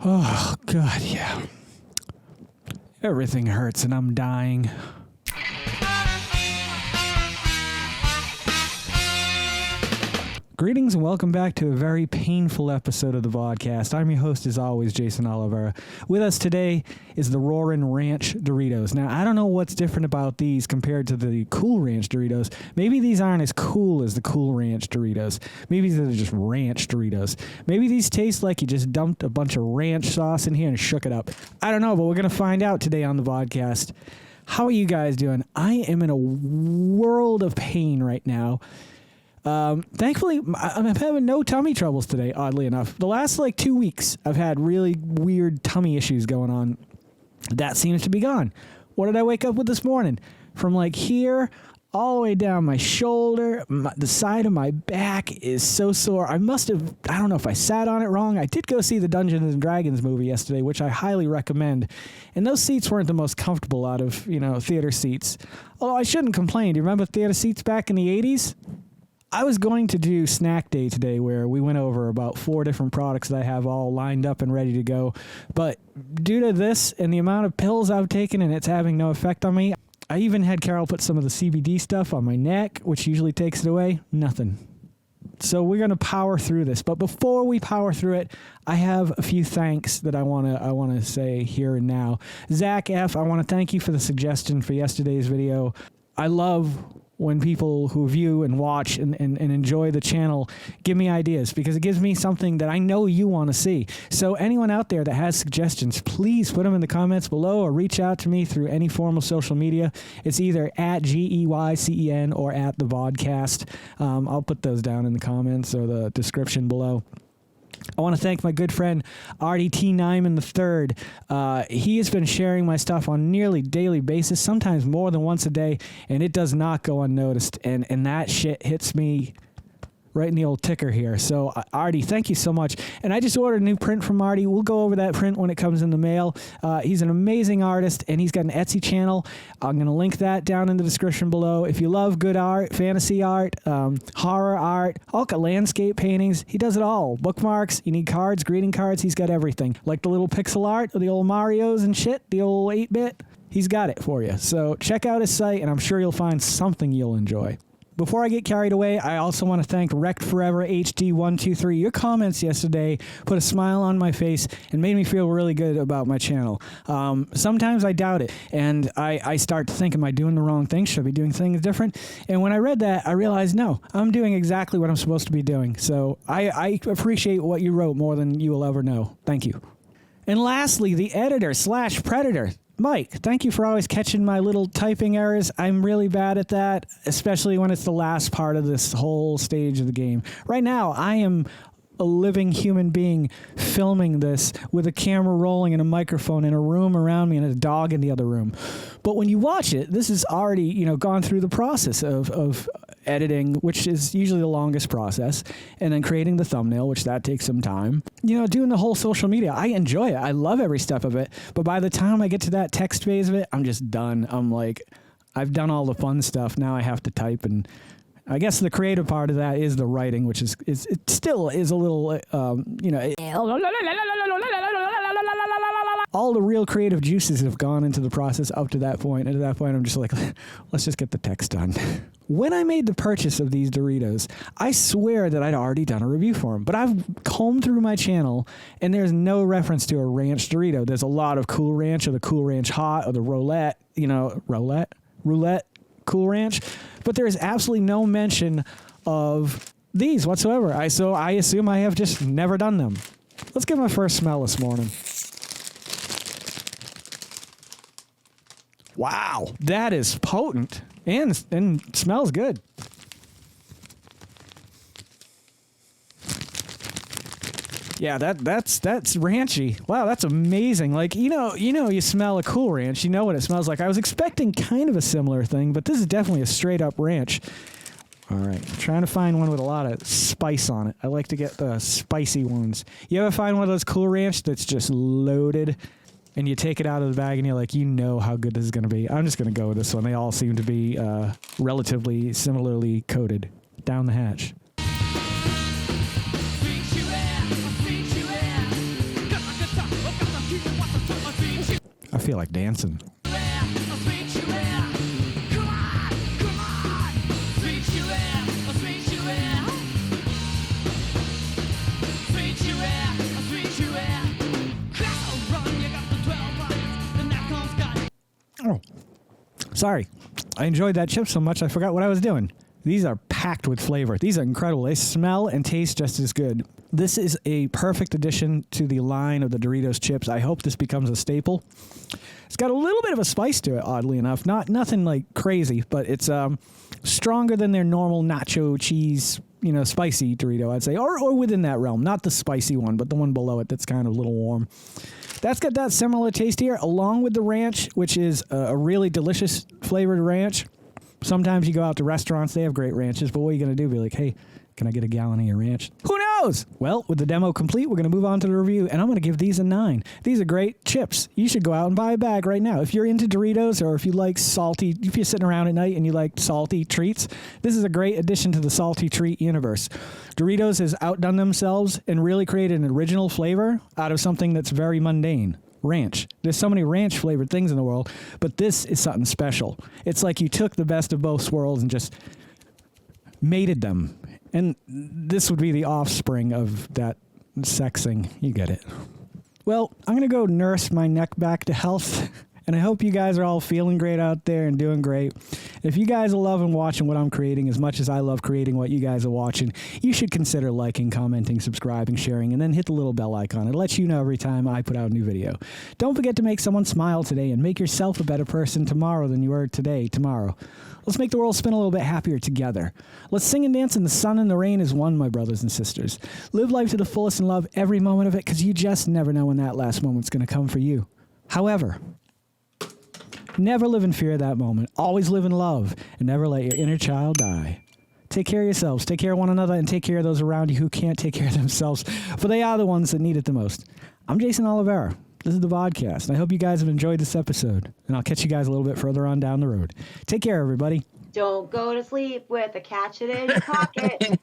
Oh, God, yeah. Everything hurts and I'm dying. Greetings and welcome back to a very painful episode of the Vodkast. I'm your host, as always, Jason Oliveira. With us today is the Roarin' Ranch Doritos. Now, I don't know what's different about these compared to the Cool Ranch Doritos. Maybe these aren't as cool as the Cool Ranch Doritos. Maybe they're just ranch Doritos. Maybe these taste like you just dumped a bunch of ranch sauce in here and shook it up. I don't know, but we're going to find out today on the Vodkast. How are you guys doing? I am in a world of pain right now. Thankfully, I'm having no tummy troubles today, oddly enough. The last, 2 weeks, I've had really weird tummy issues going on. That seems to be gone. What did I wake up with this morning? From, here all the way down my shoulder, the side of my back is so sore. I don't know if I sat on it wrong. I did go see the Dungeons & Dragons movie yesterday, which I highly recommend. And those seats weren't the most comfortable out of, theater seats. Although I shouldn't complain. Do you remember theater seats back in the 80s? I was going to do snack day today where we went over about 4 different products that I have all lined up and ready to go. But due to this and the amount of pills I've taken and it's having no effect on me, I even had Carol put some of the CBD stuff on my neck, which usually takes it away. Nothing. So we're going to power through this. But before we power through it, I have a few thanks that I want to say here and now. Zach F., I want to thank you for the suggestion for yesterday's video. I love when people who view and watch and enjoy the channel give me ideas, because it gives me something that I know you want to see. So anyone out there that has suggestions, please put them in the comments below or reach out to me through any form of social media. It's either at GEYCEN or at the Vodkast. I'll put those down in the comments or the description below. I want to thank my good friend Artie T. Nyman III. He has been sharing my stuff on nearly daily basis, sometimes more than once a day, and it does not go unnoticed. And that shit hits me right in the old ticker here. So, Artie, thank you so much. And I just ordered a new print from Artie. We'll go over that print when it comes in the mail. He's an amazing artist, and he's got an Etsy channel. I'm going to link that down in the description below. If you love good art, fantasy art, horror art, landscape paintings, he does it all. Bookmarks, you need cards, greeting cards, he's got everything. Like the little pixel art of the old Marios and shit, the old 8-bit, he's got it for you. So check out his site, and I'm sure you'll find something you'll enjoy. Before I get carried away, I also want to thank Wrecked Forever HD123. Your comments yesterday put a smile on my face and made me feel really good about my channel. Sometimes I doubt it, and I start to think, am I doing the wrong thing? Should I be doing things different? And when I read that, I realized, no, I'm doing exactly what I'm supposed to be doing. So I appreciate what you wrote more than you will ever know. Thank you. And lastly, the editor/predator. Mike, thank you for always catching my little typing errors. I'm really bad at that, especially when it's the last part of this whole stage of the game. Right now, I am a living human being filming this with a camera rolling and a microphone in a room around me and a dog in the other room. But when you watch it, this is already, gone through the process of editing, which is usually the longest process, and then creating the thumbnail, which that takes some time. Doing the whole social media, I enjoy it. I love every step of it. But by the time I get to that text phase of it, I'm just done. I'm like, I've done all the fun stuff. Now I have to type, and I guess the creative part of that is the writing, which is it still is a little, all the real creative juices have gone into the process up to that point. And at that point, I'm just like, let's just get the text done. When I made the purchase of these Doritos, I swear that I'd already done a review for them. But I've combed through my channel, and there's no reference to a ranch Dorito. There's a lot of Cool Ranch or the Cool Ranch Hot or the Roulette, Roulette Cool Ranch. But there's absolutely no mention of these whatsoever. So I assume I have just never done them. Let's get my first smell this morning. Wow, that is potent and smells good. Yeah, that's ranchy. Wow, that's amazing. You smell a Cool Ranch, you know what it smells like. I was expecting kind of a similar thing, but this is definitely a straight up ranch. All right, I'm trying to find one with a lot of spice on it. I like to get the spicy ones. You ever find one of those Cool Ranch that's just loaded, and you take it out of the bag and you're like, how good this is going to be? I'm just going to go with this one. They all seem to be relatively similarly coated. Down the hatch. feel like dancing. Oh, sorry. I enjoyed that chip so much I forgot what I was doing. These are packed with flavor. These are incredible. They smell and taste just as good. This is a perfect addition to the line of the Doritos chips. I hope this becomes a staple. It's got a little bit of a spice to it, oddly enough. Nothing like crazy, but it's stronger than their normal nacho cheese, spicy Dorito, I'd say, or within that realm. Not the spicy one, but the one below it that's kind of a little warm. That's got that similar taste here, along with the ranch, which is a really delicious flavored ranch. Sometimes you go out to restaurants, they have great ranches, but what are you going to do? Be like, hey, can I get a gallon of your ranch? Who knows? Well, with the demo complete, we're going to move on to the review, and I'm going to give these a 9. These are great chips. You should go out and buy a bag right now. If you're into Doritos, or if you like salty, if you're sitting around at night and you like salty treats, this is a great addition to the salty treat universe. Doritos has outdone themselves and really created an original flavor out of something that's very mundane. Ranch. There's so many ranch flavored things in the world, but this is something special. It's like you took the best of both worlds and just mated them. And this would be the offspring of that sexing. You get it. Well, I'm going to go nurse my neck back to health. And I hope you guys are all feeling great out there and doing great. If you guys are loving watching what I'm creating as much as I love creating what you guys are watching, you should consider liking, commenting, subscribing, sharing, and then hit the little bell icon. It lets you know every time I put out a new video. Don't forget to make someone smile today and make yourself a better person tomorrow than you were today, tomorrow. Let's make the world spin a little bit happier together. Let's sing and dance in the sun and the rain as one, my brothers and sisters. Live life to the fullest and love every moment of it, because you just never know when that last moment's going to come for you. However, never live in fear of that moment. Always live in love, and never let your inner child die. Take care of yourselves, take care of one another, and take care of those around you who can't take care of themselves, for they are the ones that need it the most. I'm Jason Oliveira. This is the Vodkast, and I hope you guys have enjoyed this episode, and I'll catch you guys a little bit further on down the road. Take care, everybody. Don't go to sleep with a catch it in your pocket.